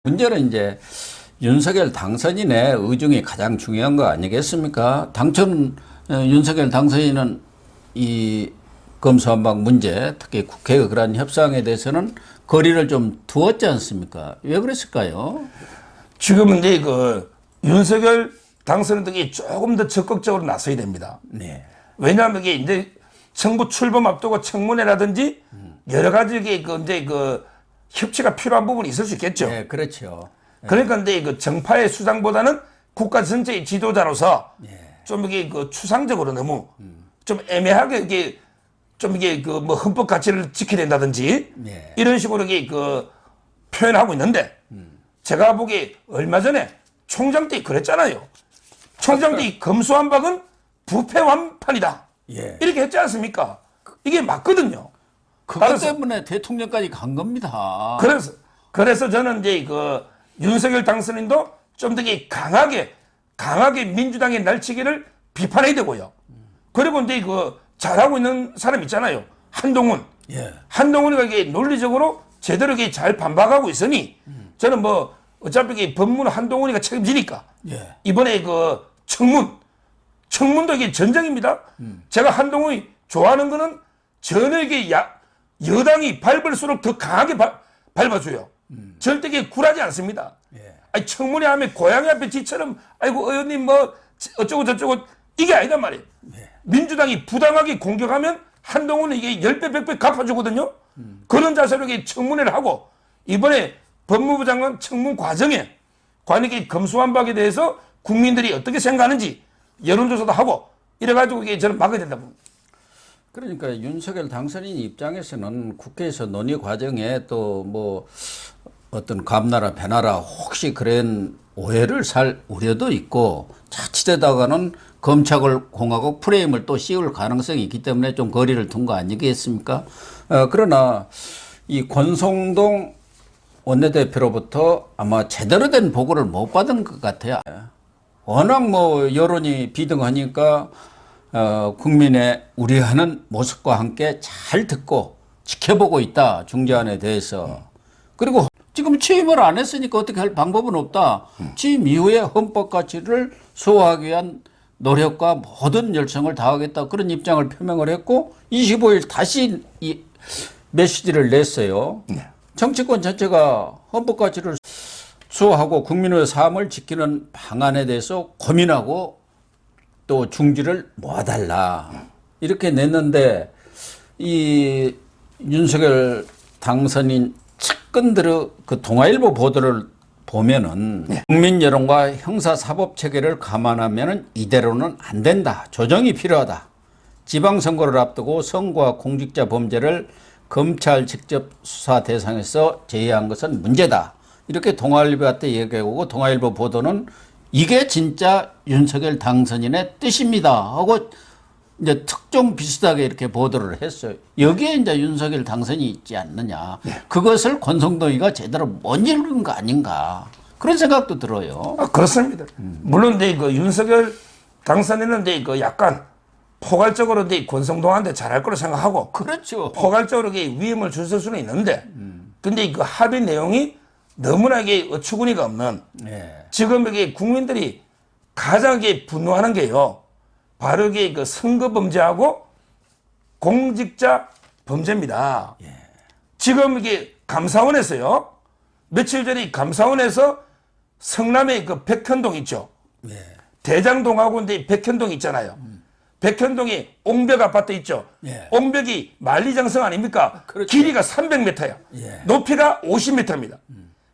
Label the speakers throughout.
Speaker 1: 문제는 이제 윤석열 당선인의 의중이 가장 중요한 거 아니겠습니까? 윤석열 당선인은 이 검수완박 문제, 특히 국회의 그러한 협상에 대해서는 거리를 좀 두었지 않습니까? 왜 그랬을까요?
Speaker 2: 지금은 이제 윤석열 당선인 등이 조금 더 적극적으로 나서야 됩니다.
Speaker 1: 네.
Speaker 2: 왜냐하면 이게 이제 정부 출범 앞두고 청문회라든지 여러 가지 이제 협치가 필요한 부분이 있을 수 있겠죠.
Speaker 1: 네, 그렇죠.
Speaker 2: 그러니까 근데 정파의 수장보다는 국가 전체의 지도자로서 좀 이게 추상적으로 너무 좀 애매하게 이게 뭐 헌법 가치를 지켜야 된다든지 이런 식으로 이게 표현하고 있는데 제가 보기에 얼마 전에 총장 때 그랬잖아요. 총장 때 검수완박은 부패완판이다. 이렇게 했지 않습니까? 이게 맞거든요.
Speaker 1: 그것 때문에 대통령까지 간 겁니다.
Speaker 2: 그래서 저는 이제 윤석열 당선인도 좀 더 강하게 민주당의 날치기를 비판해야 되고요. 그리고 이제 잘하고 있는 사람 있잖아요. 한동훈. 한동훈이가 이게 논리적으로 제대로 이게 잘 반박하고 있으니 저는 뭐 어차피 법무는 한동훈이가 책임지니까 이번에 청문도 이게 전쟁입니다. 제가 한동훈이 좋아하는 거는 전혀 이게 여당이 밟을수록 더 강하게 밟아줘요. 절대 이게 굴하지 않습니다. 아니, 청문회 하면 고양이 앞에 쥐처럼 아이고 의원님 뭐 어쩌고 저쩌고 이게 아니단 말이에요. 민주당이 부당하게 공격하면 한동훈은 이게 10배 100배 갚아주거든요. 그런 자세로 이게 청문회를 하고 이번에 법무부 장관 청문 과정에 과연 이게 검수완박에 대해서 국민들이 어떻게 생각하는지 여론조사도 하고 이래가지고 이게 저는 막아야 된다 봅니다.
Speaker 1: 그러니까 윤석열 당선인 입장에서는 국회에서 논의 과정에 또 뭐 어떤 감나라 배나라 혹시 그런 오해를 살 우려도 있고 자칫하다가는 검찰공화국 프레임을 또 씌울 가능성이 있기 때문에 좀 거리를 둔 거 아니겠습니까? 그러나 이 권성동 원내대표로부터 아마 제대로 된 보고를 못 받은 것 같아요. 워낙 뭐 여론이 비등하니까 국민의 우려하는 모습과 함께 잘 듣고 지켜보고 있다. 중재안에 대해서. 그리고 지금 취임을 안 했으니까 어떻게 할 방법은 없다. 취임 이후에 헌법 가치를 수호하기 위한 노력과 모든 열성을 다하겠다. 그런 입장을 표명을 했고 25일 다시 이 메시지를 냈어요. 정치권 전체가 헌법 가치를 수호하고 국민의 삶을 지키는 방안에 대해서 고민하고 또 중지를 모아달라 이렇게 냈는데 이 윤석열 당선인 측근들의 그 동아일보 보도를 보면은 국민 여론과 형사사법 체계를 감안하면은 이대로는 안 된다. 조정이 필요하다. 지방선거를 앞두고 선거와 공직자 범죄를 검찰 직접 수사 대상에서 제외한 것은 문제다. 이렇게 동아일보한테 얘기하고 동아일보 보도는 이게 진짜 윤석열 당선인의 뜻입니다 하고 이제 특종 비슷하게 이렇게 보도를 했어요. 여기에 이제 윤석열 당선이 있지 않느냐. 그것을 권성동이가 제대로 못 읽은 거 아닌가. 그런 생각도 들어요.
Speaker 2: 그렇습니다. 물론 이제 윤석열 당선인은 이제 약간 포괄적으로 이제 권성동한테 잘할 거로 생각하고
Speaker 1: 그렇죠.
Speaker 2: 포괄적으로 위임을 줄 수는 있는데 근데 합의 내용이 너무나 이게 어처구니가 없는 지금 이게 국민들이 가장 분노하는 게요. 바로 이게 선거 범죄하고 공직자 범죄입니다. 지금 이게 감사원에서요. 며칠 전에 감사원에서 성남의 백현동 있죠. 대장동하고 이제 백현동 있잖아요. 백현동이 옹벽 아파트 있죠. 옹벽이 만리장성 아닙니까?
Speaker 1: 그렇죠.
Speaker 2: 길이가 300m야. 높이가 50m입니다.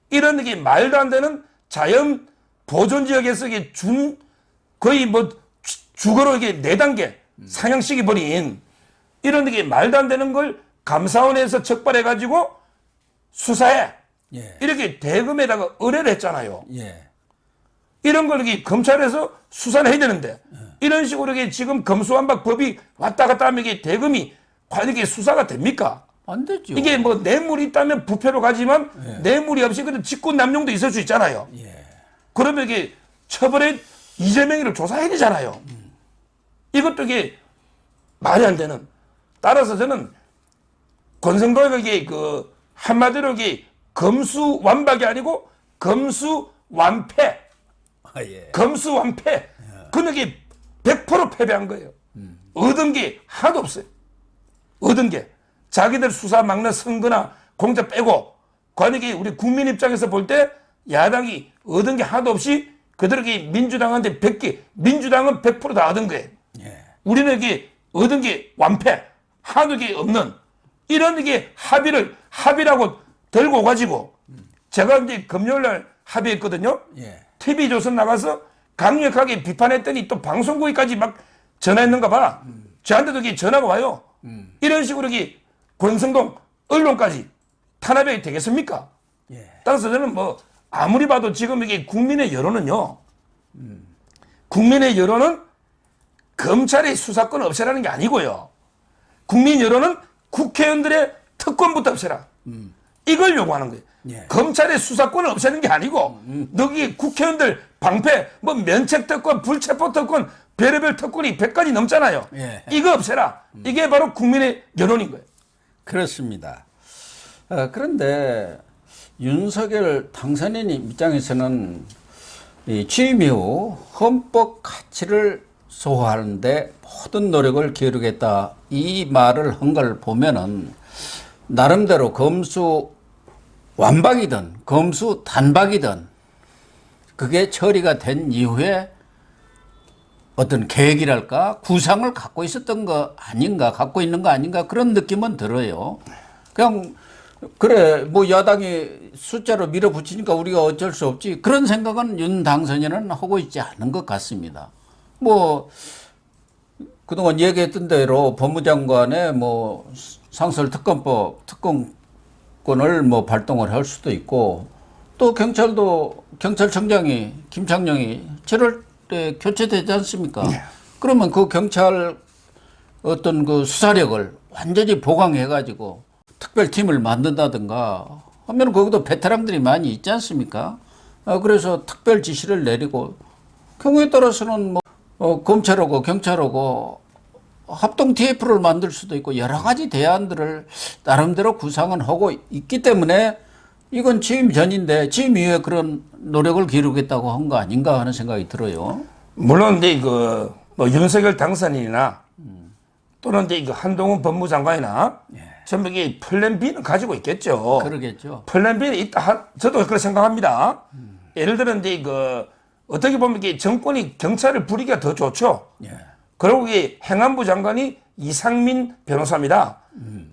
Speaker 2: 이런 게 말도 안 되는 자연 보존 지역에서 이게 거의 뭐 주거로 이게 4단계 상향시키 버린 이런 게 말도 안 되는 걸 감사원에서 적발해 가지고 수사해. 이렇게 대검에다가 의뢰를 했잖아요. 이런 걸 이게 검찰에서 수사를 해야 되는데 이런 식으로 이게 지금 검수완박 법이 왔다 갔다 하면 이게 대검이 과연 이게 수사가 됩니까?
Speaker 1: 안 되죠.
Speaker 2: 이게 뭐 뇌물이 있다면 부패로 가지만 뇌물이 없이 그런 직권남용도 있을 수 있잖아요. 그러면 이게 처벌해 이재명이를 조사해야 되잖아요. 이것도 이게 말이 안 되는. 따라서 저는 권성동에게 한마디로 이게 검수완박이 아니고 검수완패.
Speaker 1: 아, 예.
Speaker 2: 검수완패. 그게 100% 패배한 거예요. 얻은 게 하나도 없어요. 얻은 게. 자기들 수사 막는 선거나 공작 빼고, 관익이 우리 국민 입장에서 볼 때 야당이 얻은 게 하나도 없이 그들에게 민주당한테 100개, 민주당은 100%다 얻은 거예요.
Speaker 1: 예.
Speaker 2: 우리는 이게 얻은 게 완패, 하는 게 없는 이런 게 합의라고 들고 가지고 제가 이제 금요일 날 합의했거든요.
Speaker 1: 예.
Speaker 2: TV조선 나가서 강력하게 비판했더니 또 방송국에까지 막 전화했는가 봐. 저한테도 이게 전화가 와요. 이런 식으로 이게 권성동 언론까지 탄압이 되겠습니까?
Speaker 1: 예.
Speaker 2: 따라서 저는 뭐 아무리 봐도 지금 이게 국민의 여론은요. 국민의 여론은 검찰의 수사권 없애라는 게 아니고요. 국민 여론은 국회의원들의 특권부터 없애라. 이걸 요구하는 거예요.
Speaker 1: 예.
Speaker 2: 검찰의 수사권을 없애는 게 아니고 너기 국회의원들 방패 뭐 면책특권, 불체포특권, 별의별 특권이 100가지 넘잖아요.
Speaker 1: 예.
Speaker 2: 이거 없애라. 이게 바로 국민의 여론인 거예요.
Speaker 1: 그렇습니다. 그런데 윤석열 당선인 입장에서는 이 취임 이후 헌법 가치를 소화하는데 모든 노력을 기울이겠다 이 말을 한 걸 보면은 나름대로 검수 완박이든 검수 단박이든 그게 처리가 된 이후에 어떤 계획이랄까 구상을 갖고 있었던 거 아닌가 갖고 있는 거 아닌가 그런 느낌은 들어요. 그냥 그래 뭐 야당이 숫자로 밀어붙이니까 우리가 어쩔 수 없지 그런 생각은 윤 당선인은 하고 있지 않은 것 같습니다. 뭐 그동안 얘기했던 대로 법무장관의 뭐 상설특검법 특검권을 뭐 발동을 할 수도 있고 또 경찰도 경찰청장이 김창룡이 7월 때 교체되지 않습니까? 그러면 그 경찰 어떤 그 수사력을 완전히 보강해 가지고 특별팀을 만든다든가 하면 거기도 베테랑들이 많이 있지 않습니까? 그래서 특별 지시를 내리고 경우에 따라서는 뭐 검찰하고 경찰하고 합동 TF를 만들 수도 있고 여러 가지 대안들을 나름대로 구상은 하고 있기 때문에 이건 취임 전인데 취임 이후에 그런 노력을 기울이겠다고 한 거 아닌가 하는 생각이 들어요.
Speaker 2: 물론 이제 뭐 윤석열 당선인이나 또는 이제 한동훈 법무장관이나 전부 이게 플랜 B는 가지고 있겠죠.
Speaker 1: 그러겠죠.
Speaker 2: 플랜 B는 있다. 저도 그렇게 생각합니다. 예를 들어 이제 어떻게 보면 이게 정권이 경찰을 부리기가 더 좋죠.
Speaker 1: 예.
Speaker 2: 그리고 이게 행안부 장관이 이상민 변호사입니다.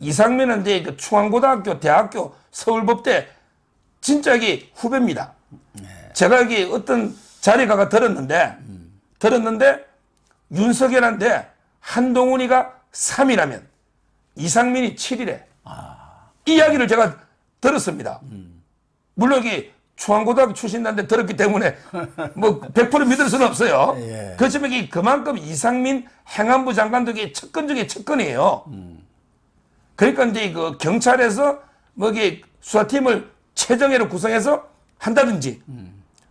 Speaker 2: 이상민은 이제 충안고등학교, 대학교, 서울법대 진짜 이게 후배입니다. 제가 여기 어떤 자리에 가가 들었는데 윤석열한테 한동훈이가 3이라면 이상민이 7이래. 이 이야기를 제가 들었습니다. 물론 이게 충안고등학교 출신인데 들었기 때문에 뭐 100% 믿을 수는 없어요.
Speaker 1: 예.
Speaker 2: 그렇지만 이게 그만큼 이상민 행안부 장관도 이게 측근 중에 측근이에요. 그러니까 이제 그 경찰에서 뭐 이게 수사팀을 최정예로 구성해서 한다든지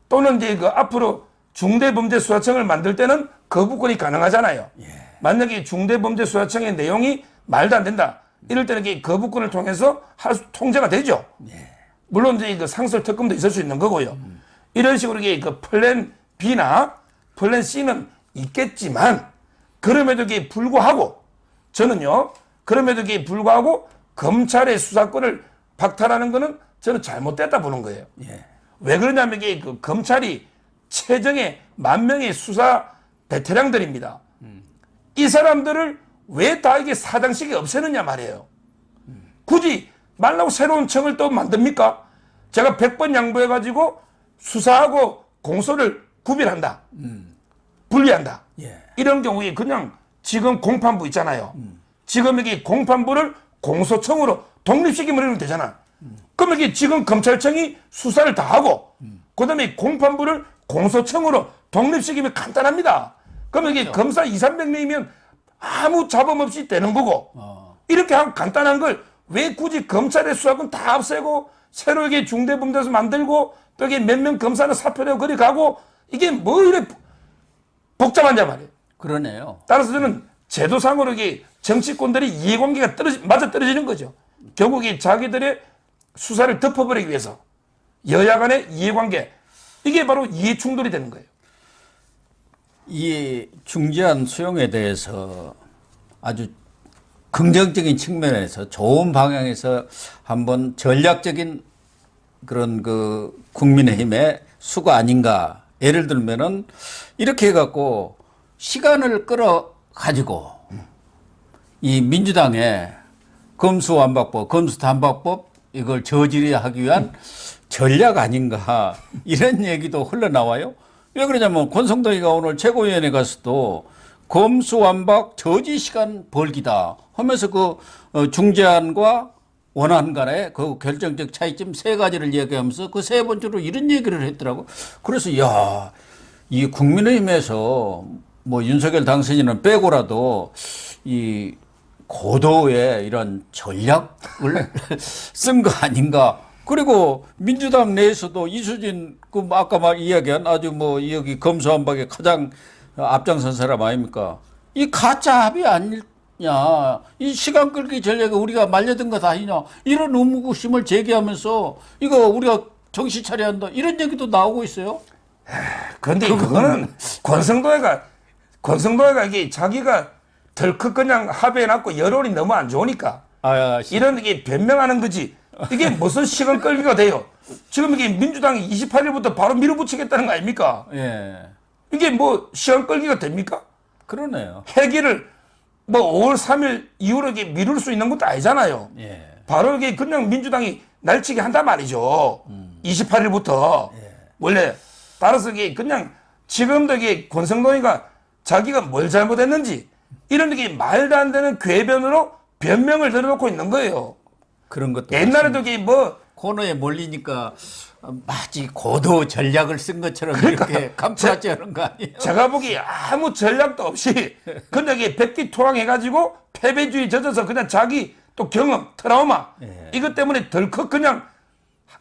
Speaker 2: 또는 이제 그 앞으로 중대범죄수사청을 만들 때는 거부권이 가능하잖아요. 만약에 중대범죄수사청의 내용이 말도 안 된다. 이럴 때는 이게 거부권을 통해서 통제가 되죠. 물론 이제 그 상설 특검도 있을 수 있는 거고요. 이런 식으로 이게 그 플랜 B나 플랜 C는 있겠지만 그럼에도 이게 불구하고 저는요. 그럼에도 이게 불구하고 검찰의 수사권을 박탈하는 거는 저는 잘못됐다 보는 거예요. 왜 그러냐면 이게 그 검찰이 최정예 10,000명의 수사 베테랑들입니다. 이 사람들을 왜 다 이게 사장식에 없애느냐 말이에요. 굳이 말라고 새로운 청을 또 만듭니까? 제가 100번 양보해가지고 수사하고 공소를 구별한다. 분리한다.
Speaker 1: 예.
Speaker 2: 이런 경우에 그냥 지금 공판부 있잖아요. 지금 이게 공판부를 공소청으로 독립시키면 되잖아. 그럼 이게 지금 검찰청이 수사를 다 하고 그다음에 공판부를 공소청으로 독립시키면 간단합니다. 그러면 이게 검사 200~300명이면 아무 잡음 없이 되는 거고 이렇게 한 간단한 걸 왜 굳이 검찰의 수사권 다 없애고 새로 이게 중대범죄수 만들고 또 이게 몇 명 검사는 사표내고 그리 가고 이게 뭐 이래 복잡하냐 말이에요.
Speaker 1: 그러네요.
Speaker 2: 따라서 저는 제도상으로 이게 정치권들이 이해관계가 맞아 떨어지는 거죠. 결국 이 자기들의 수사를 덮어버리기 위해서 여야 간의 이해관계, 이게 바로 이해충돌이 되는 거예요.
Speaker 1: 이 중재안 수용에 대해서 아주 긍정적인 측면에서 좋은 방향에서 한번 전략적인 그런 그 국민의힘의 수가 아닌가. 예를 들면은 이렇게 해갖고 시간을 끌어 가지고 이 민주당의 검수완박법, 검수단박법 이걸 저지하기 위한 전략 아닌가 이런 얘기도 흘러나와요. 왜 그러냐면 권성동이가 오늘 최고위원회 가서도 검수완박 저지 시간 벌기다 하면서 그 중재안과 원안 간의 그 결정적 차이점 세 가지를 얘기하면서 그 세 번째로 이런 얘기를 했더라고. 그래서 야, 이 국민의힘에서 뭐 윤석열 당선인은 빼고라도 이 고도의 이런 전략을 쓴 거 아닌가. 그리고 민주당 내에서도 이수진 그 아까 말 이야기한 아주 뭐 여기 검수완박에 가장 앞장선 사람 아닙니까? 이 가짜 합의 아니냐? 이 시간 끌기 전략에 우리가 말려든 것 아니냐? 이런 의무심을 제기하면서 이거 우리가 정신 차려야 한다. 이런 얘기도 나오고 있어요.
Speaker 2: 그런데 그거는 권성도회가 이게 자기가 덜컥 그냥 합의해놨고 여론이 너무 안 좋으니까 이런 게 변명하는 거지. 이게 무슨 시간 끌기가 돼요? 지금 이게 민주당이 28일부터 바로 밀어붙이겠다는 거 아닙니까?
Speaker 1: 예.
Speaker 2: 이게 뭐 시간 끌기가 됩니까?
Speaker 1: 그러네요.
Speaker 2: 회기를 뭐 5월 3일 이후로 이게 미룰 수 있는 것도 아니잖아요.
Speaker 1: 예.
Speaker 2: 바로 이게 그냥 민주당이 날치기 한단 말이죠. 28일부터. 원래 따라서 이게 그냥 지금도 이게 권성동이가 자기가 뭘 잘못했는지 이런 게 말도 안 되는 궤변으로 변명을 들어놓고 있는 거예요.
Speaker 1: 그런 것도
Speaker 2: 옛날에도 이게 뭐
Speaker 1: 코너에 몰리니까 마치 고도 전략을 쓴 것처럼 이렇게 감싸지 않은 거 아니에요?
Speaker 2: 제가 보기에 아무 전략도 없이 그냥 이게 백기토항해가지고 패배주의 젖어서 그냥 자기 또 경험, 트라우마 이것 때문에 덜컥 그냥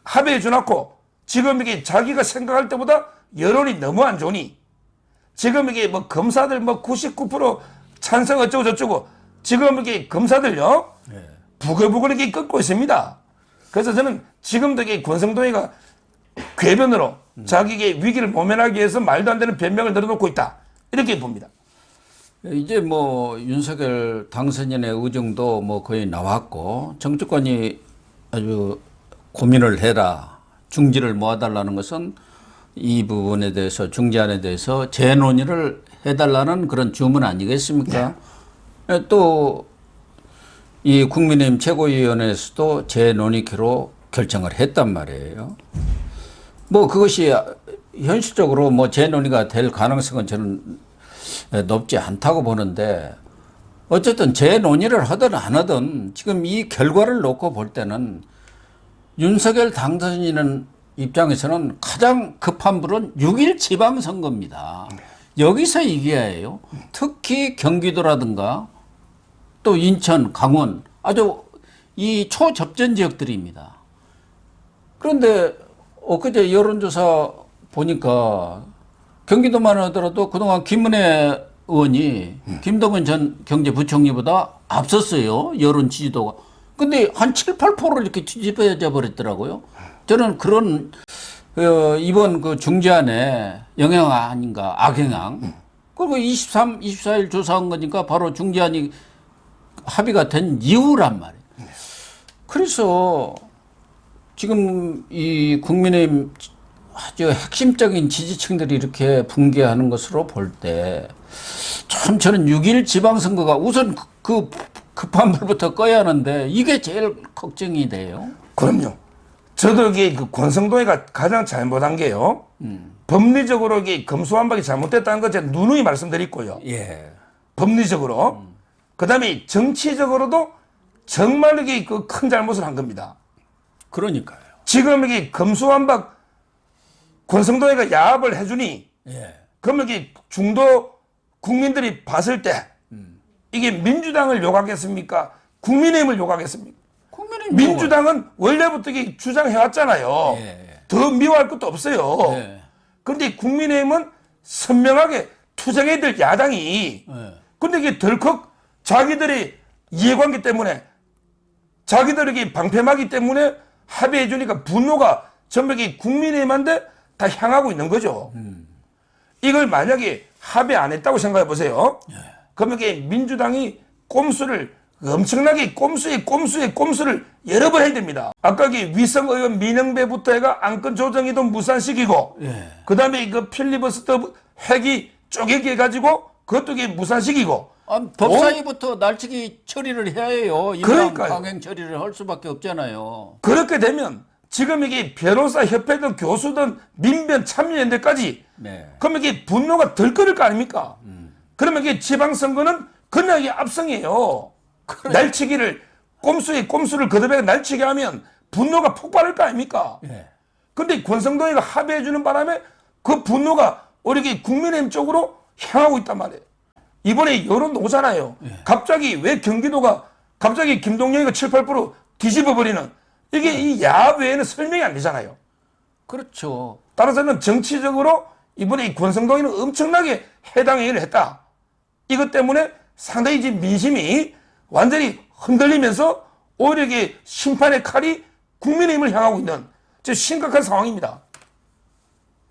Speaker 2: 합의해 주놓고 지금 이게 자기가 생각할 때보다 여론이 너무 안 좋으니 지금 이게 뭐 검사들 뭐 99% 찬성 어쩌고 저쩌고 지금 이게 검사들요 부글부글 이렇게 끓고 있습니다. 그래서 저는 지금도 이게 권성동이가 궤변으로 자기의 위기를 모면하기 위해서 말도 안 되는 변명을 늘어놓고 있다. 이렇게 봅니다.
Speaker 1: 이제 뭐 윤석열 당선인의 의정도 뭐 거의 나왔고 정치권이 아주 고민을 해라. 중지를 모아달라는 것은 이 부분에 대해서 중재안에 대해서 재논의를 해달라는 그런 주문 아니겠습니까? 또 이 국민의힘 최고위원회에서도 재논의키로 결정을 했단 말이에요. 뭐 그것이 현실적으로 뭐 재논의가 될 가능성은 저는 높지 않다고 보는데 어쨌든 재논의를 하든 안 하든 지금 이 결과를 놓고 볼 때는 윤석열 당선인은 입장에서는 가장 급한 불은 6일 지방선거입니다. 여기서 이겨야 해요. 특히 경기도라든가 또 인천, 강원 아주 이 초접전 지역들입니다. 그런데 엊그제 여론조사 보니까 경기도만 하더라도 그동안 김은혜 의원이 김동연 전 경제부총리보다 앞섰어요. 여론 지지도가. 근데 한 7, 8%를 이렇게 뒤집어져 버렸더라고요. 저는 그런 이번 그 중재안에 영향 아닌가, 악영향. 그리고 23, 24일 조사한 거니까 바로 중재안이 합의가 된 이유란 말이에요. 그래서 지금 이 국민의힘 아주 핵심적인 지지층들이 이렇게 붕괴하는 것으로 볼 때 참 저는 6일 지방선거가 우선 그 급한 불부터 꺼야 하는데 이게 제일 걱정이 돼요.
Speaker 2: 그럼요. 저도 이게 그 권성도회가 가장 잘못한 게요. 법리적으로 이게 검수완박이 잘못됐다는 거 제가 누누이 말씀드렸고요.
Speaker 1: 예.
Speaker 2: 법리적으로. 그다음에 정치적으로도 정말 이게 그 큰 잘못을 한 겁니다.
Speaker 1: 그러니까요.
Speaker 2: 지금 이게 검수완박 권성도회가 야합을 해주니
Speaker 1: 예.
Speaker 2: 그러면 이게 중도 국민들이 봤을 때 이게 민주당을 욕하겠습니까? 국민의힘을 욕하겠습니까? 민주당은 원래부터 이게 주장해왔잖아요.
Speaker 1: 예.
Speaker 2: 더 미워할 것도 없어요.
Speaker 1: 예.
Speaker 2: 그런데 국민의힘은 선명하게 투쟁해야 될 야당이 근데 이게 덜컥 자기들의 이해관계 때문에 자기들에게 방패막이 때문에 합의해 주니까 분노가 전부 국민의힘한테 다 향하고 있는 거죠. 이걸 만약에 합의 안 했다고 생각해 보세요. 그러면 민주당이 꼼수를 엄청나게 꼼수를 여러 번 해야 됩니다. 아까 위성 의원 민영배부터 해가 안건 조정에도 무산시키고, 그다음에 그 필리버스터 회기 쪼개기 해가지고 그것도 무산시키고.
Speaker 1: 법사위부터 날치기 처리를 해야 해요.
Speaker 2: 그러니까요.
Speaker 1: 강행 처리를 할 수밖에 없잖아요.
Speaker 2: 그렇게 되면 지금 변호사 협회든 교수든 민변 참여연대까지 그러면 분노가 덜 끓을 거 아닙니까? 그러면 지방선거는 그냥 압승이에요. 날치기를 꼼수를 거듭해 날치기 하면 분노가 폭발할 거 아닙니까? 근데 권성동이가 합의해 주는 바람에 그 분노가 오히려 국민의힘 쪽으로 향하고 있단 말이에요. 이번에 여론도 오잖아요. 갑자기 왜 경기도가 갑자기 김동연이가 7, 8% 뒤집어 버리는 이게 이 야외에는 설명이 안 되잖아요.
Speaker 1: 그렇죠.
Speaker 2: 따라서는 정치적으로 이번에 이 권성동이는 엄청나게 해당 행위를 했다. 이것 때문에 상당히 지금 민심이 완전히 흔들리면서 오히려 심판의 칼이 국민의힘을 향하고 있는 심각한 상황입니다.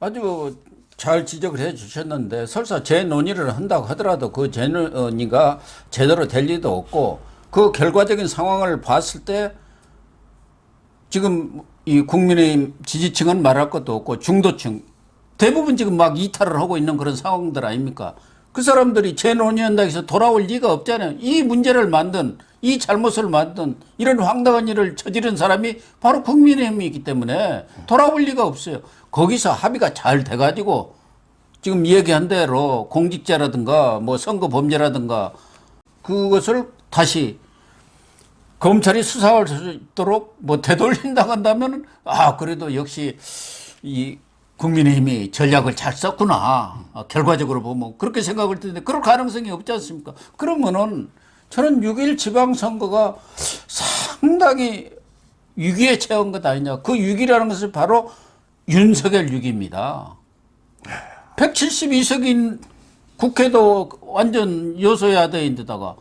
Speaker 1: 아주 잘 지적을 해 주셨는데 설사 재논의를 한다고 하더라도 그 재논의가 제대로 될 리도 없고 그 결과적인 상황을 봤을 때 지금 이 국민의힘 지지층은 말할 것도 없고 중도층 대부분 지금 막 이탈을 하고 있는 그런 상황들 아닙니까? 그 사람들이 재논의한다고 해서 돌아올 리가 없잖아요. 이 문제를 만든 이 잘못을 만든 이런 황당한 일을 저지른 사람이 바로 국민의힘이기 때문에 돌아올 리가 없어요. 거기서 합의가 잘 돼가지고 지금 얘기한 대로 공직자라든가 뭐 선거 범죄라든가 그것을 다시 검찰이 수사할 수 있도록 뭐 되돌린다고 한다면 그래도 역시 이 국민의힘이 전략을 잘 썼구나. 결과적으로 보면 그렇게 생각할 텐데 그럴 가능성이 없지 않습니까? 그러면은 저는 6.1 지방선거가 상당히 위기에 처한 것 아니냐. 그 위기라는 것은 바로 윤석열 위기입니다. 172석인 국회도 완전 여소야대인데다가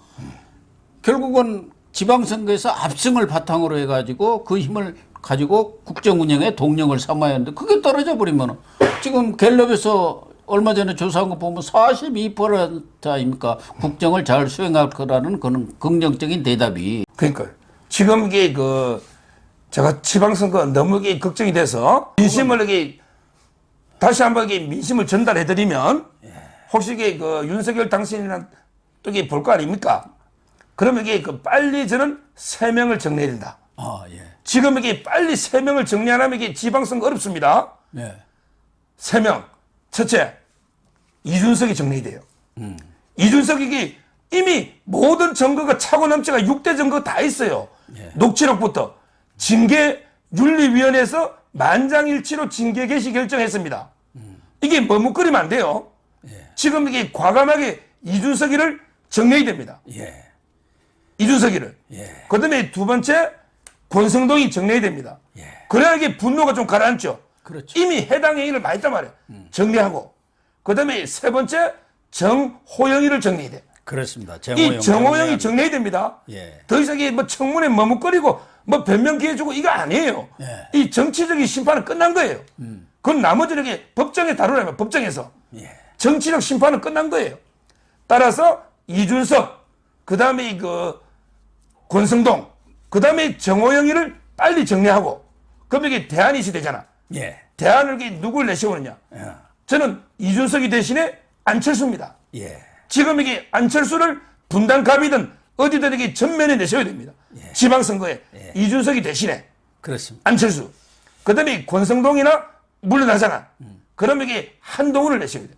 Speaker 1: 결국은 지방선거에서 압승을 바탕으로 해가지고 그 힘을 가지고 국정 운영에 동력을 삼아야 하는데 그게 떨어져 버리면 지금 갤럽에서 얼마 전에 조사한 거 보면 42% 아닙니까? 국정을 잘 수행할 거라는 그런 긍정적인 대답이.
Speaker 2: 그러니까 지금 제가 지방선거 너무 걱정이 돼서 민심을 다시 한번 민심을 전달해 드리면 혹시 윤석열 당신이나 또 볼 거 아닙니까? 그러면 빨리 저는 3명을 정리해야 된다. 지금 빨리 3명을 정리 안 하면 지방선거 어렵습니다. 3명. 첫째, 이준석이 정리해야 돼요. 이준석이 이미 모든 증거가 차고 넘치가 6대 증거 다 있어요. 녹취록부터 징계윤리위원회에서 만장일치로 징계 개시 결정했습니다. 이게 머뭇거리면 안 돼요. 지금 과감하게 이준석이를 정리해야 됩니다. 이준석이를. 그 다음에 두 번째, 권성동이 정리해야 됩니다. 그래야 분노가 좀 가라앉죠.
Speaker 1: 그렇죠.
Speaker 2: 이미 해당 행위를 많이 했단 말이에요. 정리하고. 그 다음에 세 번째, 정호영이를 정리해야 돼.
Speaker 1: 그렇습니다.
Speaker 2: 이 정호영이 정리해야 됩니다. 더 이상 청문회 머뭇거리고 변명 기회 주고 이거 아니에요. 이 정치적인 심판은 끝난 거예요. 그건 나머지는 법정에 다루려면 법정에서. 정치적 심판은 끝난 거예요. 따라서 이준석, 그 다음에 권성동, 그 다음에 정호영이를 빨리 정리하고, 그럼 이게 대안이 되잖아. 대안을 누굴 내세우느냐. 저는 이준석이 대신에 안철수입니다. 지금 안철수를 분당갑이든 어디든 전면에 내세워야 됩니다. 지방선거에 이준석이 대신에.
Speaker 1: 그렇습니다.
Speaker 2: 안철수. 그 다음에 권성동이나 물러나잖아. 그러면 한동훈을 내세워야 돼.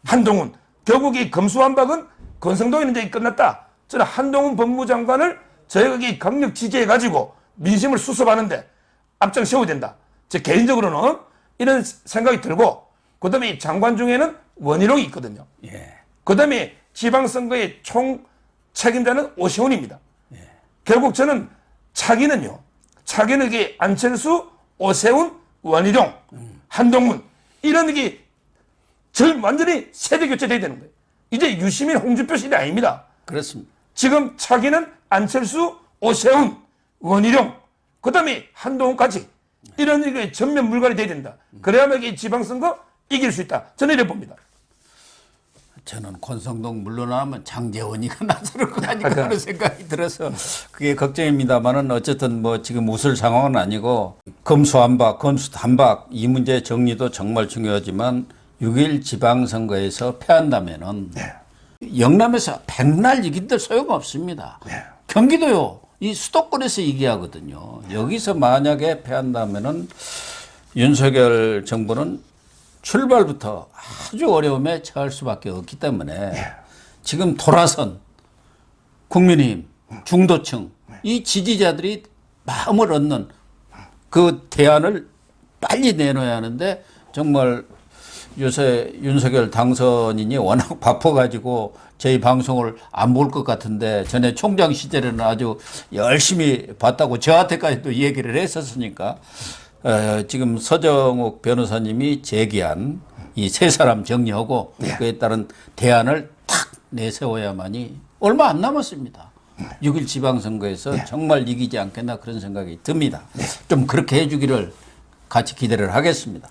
Speaker 2: 한동훈. 결국 검수완박은 권성동이는 이제 끝났다. 저는 한동훈 법무장관을 저희가 강력 지지해가지고 민심을 수습하는데 앞장 세워야 된다. 제 개인적으로는 이런 생각이 들고, 그 다음에 장관 중에는 원희룡이 있거든요. 그 다음에 지방선거의 총 책임자는 오세훈입니다. 결국 저는 차기는 안철수, 오세훈, 원희룡, 한동훈, 이런 완전히 세대 교체돼야 되는 거예요. 이제 유시민, 홍준표 시대 아닙니다.
Speaker 1: 그렇습니다.
Speaker 2: 지금 차기는 안철수, 오세훈, 원희룡, 그 다음에 한동훈까지 이런 얘기에 전면 물갈이 돼야 된다. 그래야만 이 지방선거 이길 수 있다. 저는 이래 봅니다.
Speaker 1: 저는 권성동 물러나면 장제원이가 나서를 거 아닌가 그런 생각이 들어서 그게 걱정입니다만은 어쨌든 뭐 지금 웃을 상황은 아니고 검수한박, 검수단박 이 문제 정리도 정말 중요하지만 6.1 지방선거에서 패한다면은 영남에서 백날 이긴들 소용없습니다. 경기도요, 이 수도권에서 이기하거든요. 여기서 만약에 패한다면은 윤석열 정부는 출발부터 아주 어려움에 처할 수밖에 없기 때문에 지금 돌아선 국민의힘, 중도층 이 지지자들이 마음을 얻는 그 대안을 빨리 내놓아야 하는데 정말 요새 윤석열 당선인이 워낙 바빠가지고 저희 방송을 안 볼 것 같은데 전에 총장 시절에는 아주 열심히 봤다고 저한테까지도 얘기를 했었으니까 지금 서정욱 변호사님이 제기한 이 세 사람 정리하고 그에 따른 대안을 탁 내세워야만이 얼마 안 남았습니다. 6.1 지방선거에서 정말 이기지 않겠나 그런 생각이 듭니다. 좀 그렇게 해주기를 같이 기대를 하겠습니다.